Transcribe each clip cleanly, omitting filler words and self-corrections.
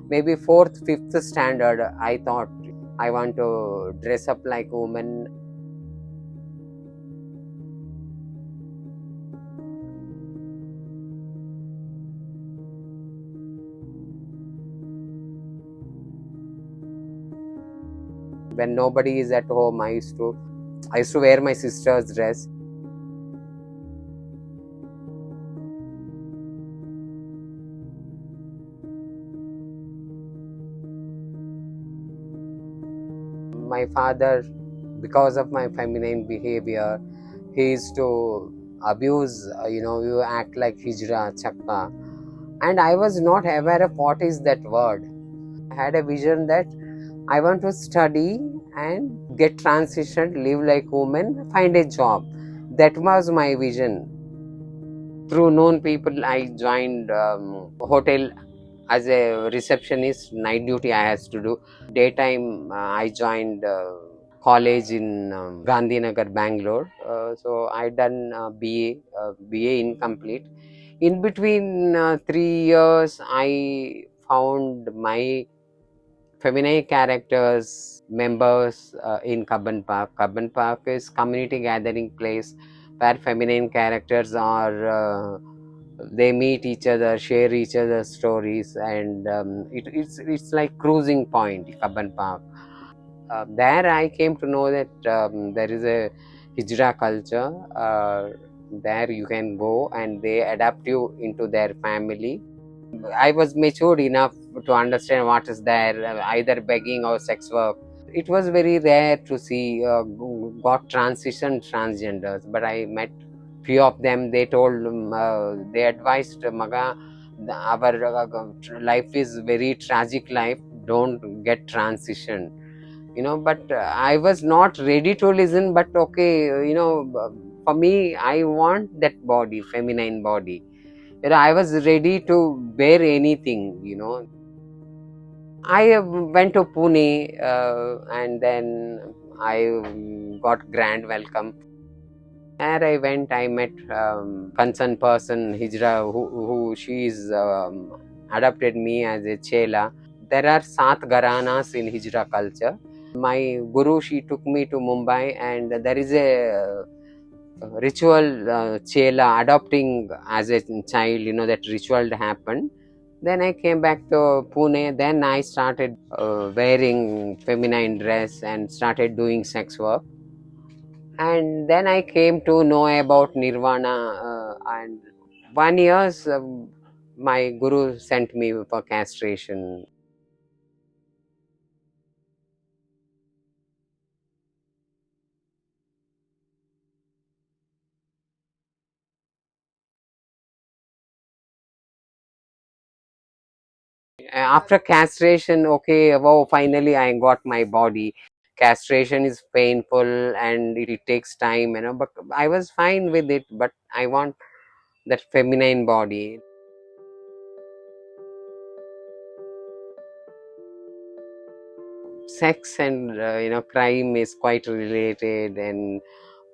maybe 4th, 5th standard, I thought I want to dress up like woman. When nobody is at home, I used to wear my sister's dress. My father, because of my feminine behavior, he used to abuse, you act like hijra, chakka. And I was not aware of what is that word. I had a vision that I want to study and get transitioned, live like woman, find a job. That was my vision. Through known people, I joined hotel as a receptionist. Night duty I has to do. Daytime, I joined college in Gandhinagar, Bangalore. So I done BA incomplete. In between 3 years, I found my feminine characters members in Kabban Park. Kabban Park is community gathering place where feminine characters are. They meet each other, share each other's stories, and it's like cruising point, Kabban Park. There I came to know that there is a hijra culture. There you can go and they adapt you into their family. I was matured enough to understand what is there, either begging or sex work. It was very rare to see got transition transgenders, but I met few of them. They told, they advised, Maga, our life is very tragic life. Don't get transition. But I was not ready to listen. But okay, for me, I want that body, feminine body. I was ready to bear anything. I went to Pune and then I got grand welcome. There I went, I met concerned person, Hijra, who she is adopted me as a chela. There are 7 gharanas in Hijra culture. My guru, she took me to Mumbai, and there is a ritual chela adopting as a child. That ritual happened. Then I came back to Pune. Then I started wearing feminine dress and started doing sex work. And then I came to know about Nirvana. And 1 year, my guru sent me for castration. After castration, okay, wow, finally I got my body. Castration is painful and it takes time, but I was fine with it. But I want that feminine body. Sex and crime is quite related, and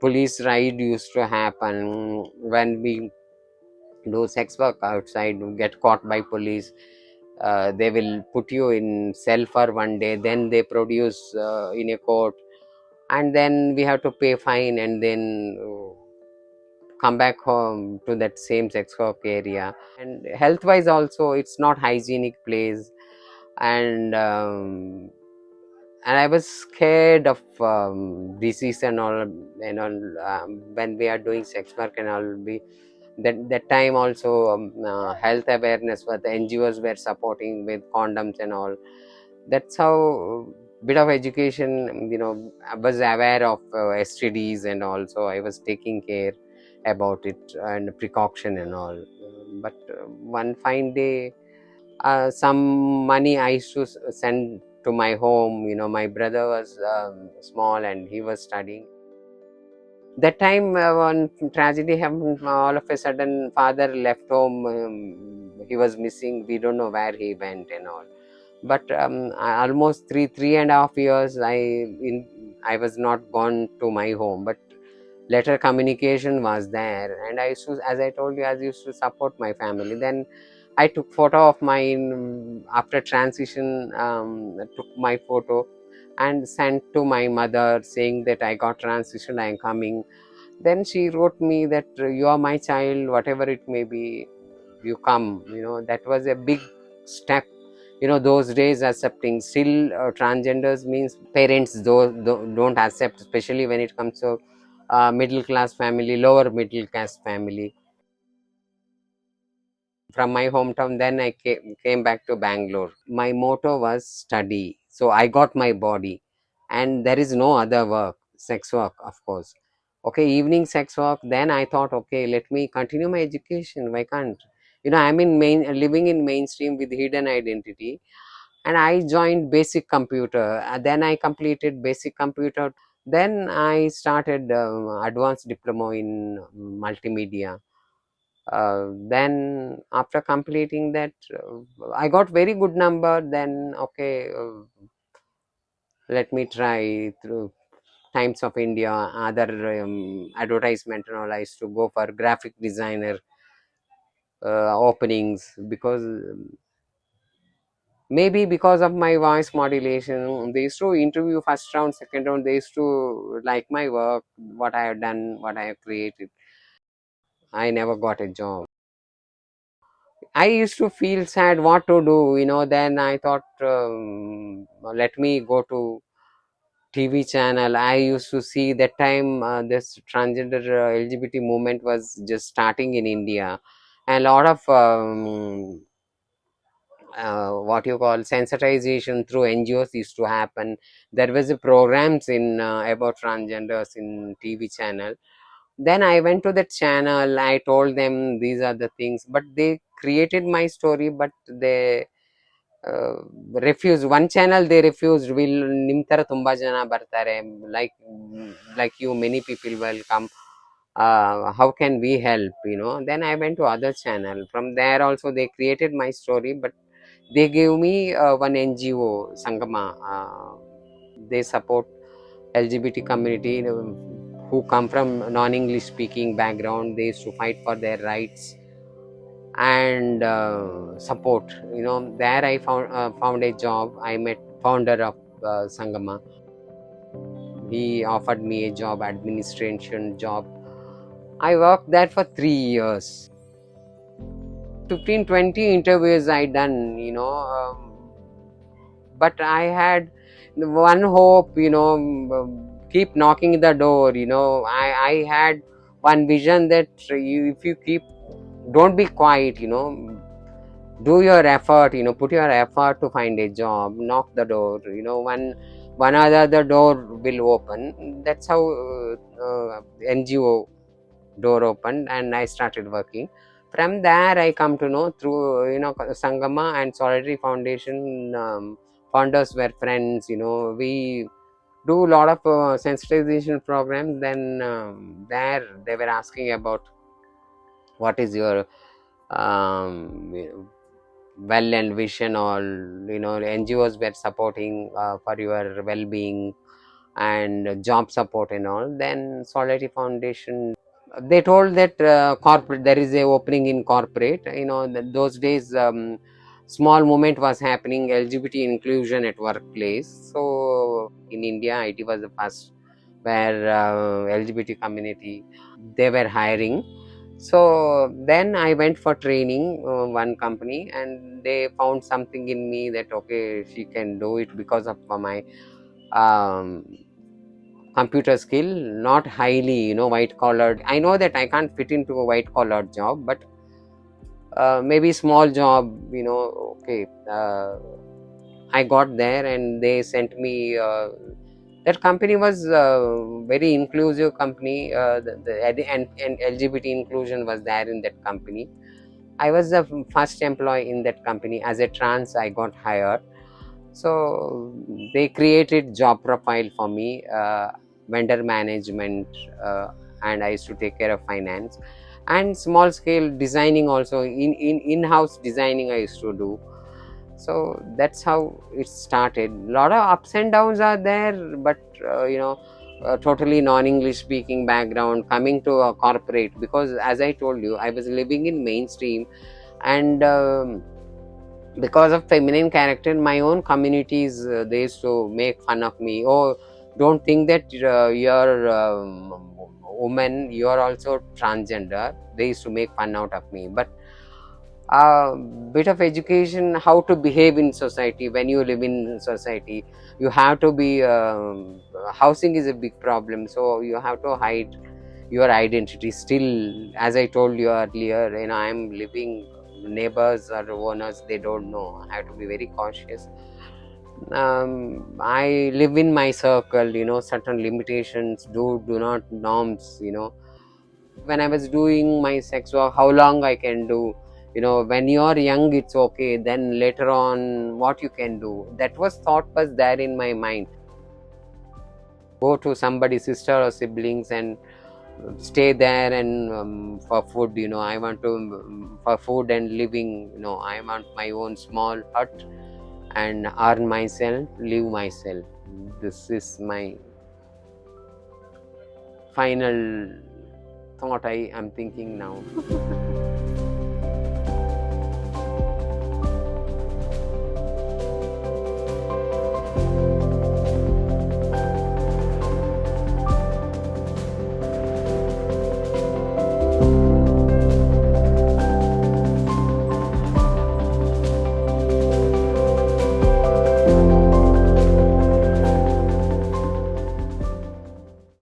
police raid used to happen when we do sex work outside. Get caught by police, they will put you in cell for 1 day, then they produce in a court, and then we have to pay fine, and then come back home to that same sex work area. And health wise also, it's not hygienic place. And I was scared of disease and all, when we are doing sex work and all. That time also, health awareness, but the NGOs were supporting with condoms and all. That's how bit of education, I was aware of STDs, and also I was taking care about it and precaution and all. But one fine day, some money I used to send to my home. My brother was small and he was studying. That time, one tragedy happened. All of a sudden, father left home. He was missing. We don't know where he went and all. But almost three and a half years, I was not gone to my home. But letter communication was there, and I used to, as I told you, I used to support my family. Then I took photo of mine after transition, took my photo and sent to my mother saying that I got transition, I am coming. Then she wrote me that you are my child, whatever it may be, you come. That was a big step. Those days accepting, still transgenders means parents don't accept, especially when it comes to middle class family, lower middle class family. From my hometown, then I came back to Bangalore. My motto was study, so I got my body, and there is no other work, sex work, of course. Okay, evening sex work. Then I thought, okay, let me continue my education. Why can't? I'm living in mainstream with hidden identity, and I joined basic computer. Then I completed basic computer. Then I started advanced diploma in multimedia. Then after completing that, I got very good number. Then okay, let me try through Times of India, other advertisement and all. I used to go for graphic designer openings, because maybe because of my voice modulation, they used to interview first round, second round. They used to like my work, what I have done, what I have created. I never got a job. I used to feel sad what to do. Then I thought, let me go to TV channel. I used to see that time this transgender LGBT movement was just starting in India, and a lot of what you call sensitization through NGOs used to happen. There was a programs in about transgenders in TV channel. Then I went to that channel. I told them these are the things, but they created my story, but they uh, refused. One channel they refused. Will ನಿಮ್ ತರ ತುಂಬಾ ಜನ ಬರ್ತಾರೆ, like you, many people will come. How can we help? Then I went to other channel. From there also they created my story, but they gave me one NGO, Sangama. They support LGBT community, who come from non-English speaking background. They used to fight for their rights and support. There I found a job. I met founder of Sangama. He offered me a job, administration job. I worked there for 3 years. 15-20 interviews I done. But I had one hope. Keep knocking the door. I had one vision that if you keep, don't be quiet. Do your effort. Put your effort to find a job, knock the door. One other door will open. That's how NGO door opened, and I started working. From there I come to know through Sangama and Solidarity Foundation. Founders were friends. We do a lot of sensitization programs. Then there they were asking about what is your well and vision. All NGOs were supporting for your well-being and job support and all. Then Solidarity Foundation, they told that corporate, there is a opening in corporate. Those days small movement was happening, LGBT inclusion at workplace. So in India, it was the first where LGBT community, they were hiring. So then I went for training, one company, and they found something in me that okay, she can do it because of my um, computer skill. Not highly white collared. I know that I can't fit into a white collared job, but maybe small job. Okay, I got there and they sent me. That company was very inclusive company. And LGBT inclusion was there in that company. I was the first employee in that company. As a trans, I got hired. So they created job profile for me, vendor management, and I used to take care of finance and small scale designing also. In-house designing I used to do. So that's how it started. A lot of ups and downs are there, but totally non-English speaking background, coming to a corporate, because as I told you, I was living in mainstream. And because of feminine character, my own communities, they used to make fun of me. Oh, don't think that you're woman, you're also transgender. They used to make fun out of me. But a bit of education, how to behave in society. When you live in society, you have to be housing is a big problem, so you have to hide your identity. Still, as I told you earlier, I'm living, neighbors or owners, they don't know. I have to be very cautious. I live in my circle, certain limitations, do not norms. When I was doing my sex work, how long I can do. When you're young, it's okay. Then later on, what you can do. That was there in my mind. Go to somebody's sister or siblings and stay there, and for food, I want to, for food and living, I want my own small hut and earn myself, live myself. This is my final thought I am thinking now.